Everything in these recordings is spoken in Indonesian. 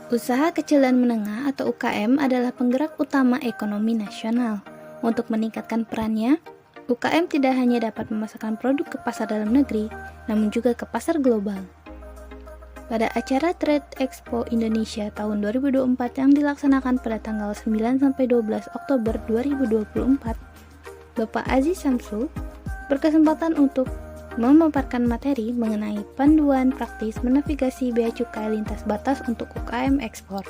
Usaha kecil dan menengah atau UKM adalah penggerak utama ekonomi nasional. Untuk meningkatkan perannya, UKM tidak hanya dapat memasarkan produk ke pasar dalam negeri, namun juga ke pasar global. Pada acara Trade Expo Indonesia tahun 2024 yang dilaksanakan pada tanggal 9-12 Oktober 2024, Bapak Aziz Samsul berkesempatan untuk memaparkan materi mengenai panduan praktis menavigasi bea cukai lintas batas untuk UKM ekspor.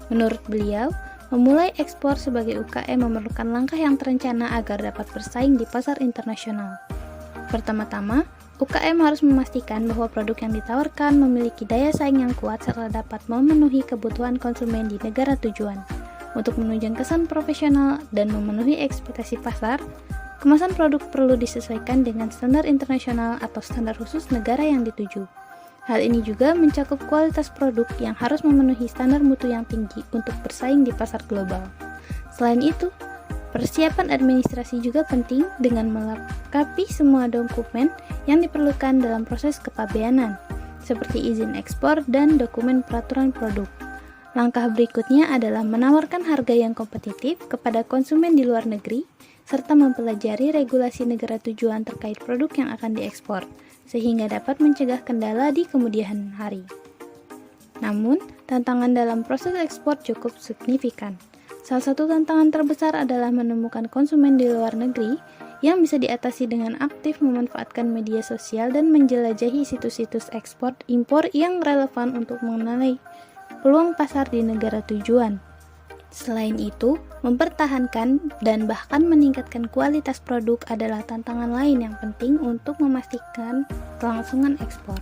Menurut beliau, memulai ekspor sebagai UKM memerlukan langkah yang terencana agar dapat bersaing di pasar internasional. Pertama-tama, UKM harus memastikan bahwa produk yang ditawarkan memiliki daya saing yang kuat serta dapat memenuhi kebutuhan konsumen di negara tujuan. Untuk menunjang kesan profesional dan memenuhi ekspektasi pasar, kemasan produk perlu disesuaikan dengan standar internasional atau standar khusus negara yang dituju. Hal ini juga mencakup kualitas produk yang harus memenuhi standar mutu yang tinggi untuk bersaing di pasar global. Selain itu, persiapan administrasi juga penting dengan melengkapi semua dokumen yang diperlukan dalam proses kepabeanan, seperti izin ekspor dan dokumen peraturan produk. Langkah berikutnya adalah menawarkan harga yang kompetitif kepada konsumen di luar negeri, serta mempelajari regulasi negara tujuan terkait produk yang akan diekspor, sehingga dapat mencegah kendala di kemudian hari. Namun, tantangan dalam proses ekspor cukup signifikan. Salah satu tantangan terbesar adalah menemukan konsumen di luar negeri yang bisa diatasi dengan aktif memanfaatkan media sosial dan menjelajahi situs-situs ekspor impor yang relevan untuk mengenali peluang pasar di negara tujuan. Selain itu, mempertahankan dan bahkan meningkatkan kualitas produk adalah tantangan lain yang penting untuk memastikan kelangsungan ekspor.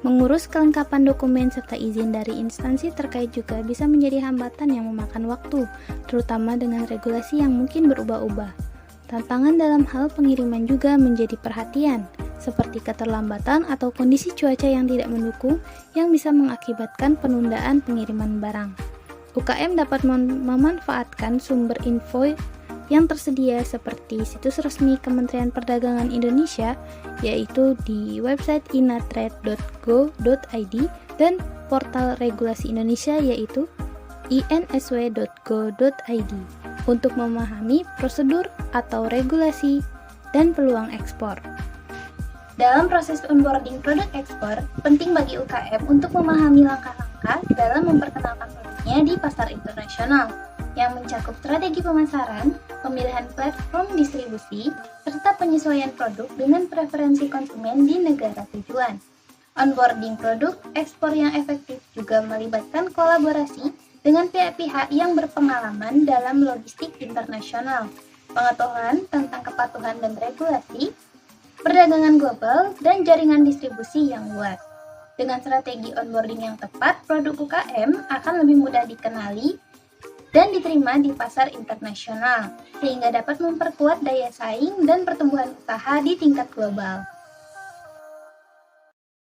Mengurus kelengkapan dokumen serta izin dari instansi terkait juga bisa menjadi hambatan yang memakan waktu, terutama dengan regulasi yang mungkin berubah-ubah. Tantangan dalam hal pengiriman juga menjadi perhatian, seperti keterlambatan atau kondisi cuaca yang tidak mendukung yang bisa mengakibatkan penundaan pengiriman barang. UKM dapat memanfaatkan sumber info yang tersedia seperti situs resmi Kementerian Perdagangan Indonesia, yaitu di website inatrade.go.id dan portal regulasi Indonesia yaitu insw.go.id untuk memahami prosedur atau regulasi dan peluang ekspor. Dalam proses onboarding produk ekspor, penting bagi UKM untuk memahami langkah-langkah dalam memperkenalkan produknya di pasar internasional, yang mencakup strategi pemasaran, pemilihan platform distribusi, serta penyesuaian produk dengan preferensi konsumen di negara tujuan. Onboarding produk ekspor yang efektif juga melibatkan kolaborasi dengan pihak-pihak yang berpengalaman dalam logistik internasional, pengetahuan tentang kepatuhan dan regulasi, perdagangan global, dan jaringan distribusi yang luas. Dengan strategi onboarding yang tepat, produk UKM akan lebih mudah dikenali dan diterima di pasar internasional, sehingga dapat memperkuat daya saing dan pertumbuhan usaha di tingkat global.